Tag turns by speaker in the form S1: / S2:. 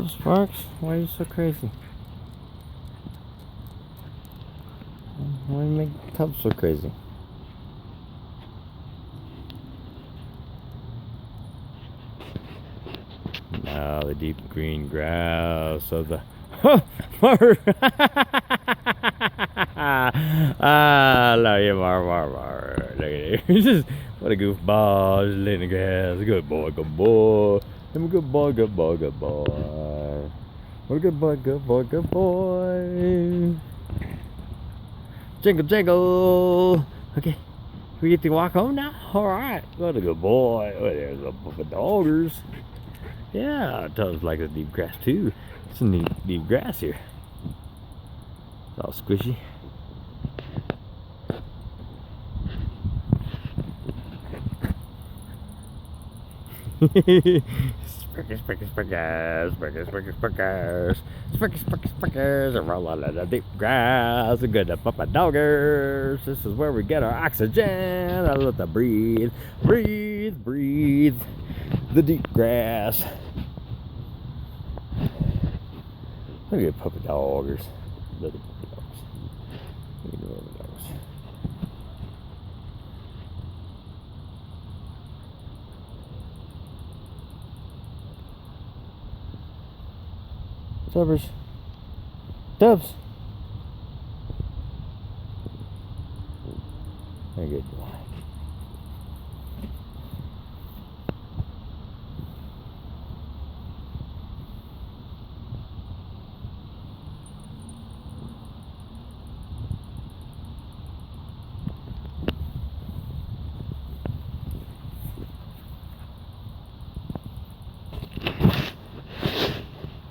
S1: So Sparks, why are you so crazy? Why do you make the tub so crazy? Now the deep green grass of the I love you, Mar. Look at him. What a goofball. Just laying in the grass. Good boy, good boy. I'm a good boy, good boy, good boy. What a good boy, good boy, good boy. Jingle, jingle. Okay. We get to walk home now? Alright. What a good boy. Oh, there's a bunch of doggers. Yeah, Tubbs like the deep grass too. It's some deep grass here. It's all squishy. Sprickers, sprickers, sprickers, sprickers, sprickers, sprickers, sprickers, sprickers, sprickers, a roll out of the deep grass, a good papa doggers. This is where we get our oxygen. I love to breathe, breathe, breathe. The deep grass. Look at puppy doggers. Little puppy dogs. Look at the little dogs. Tubbers. Tubbs. Very good.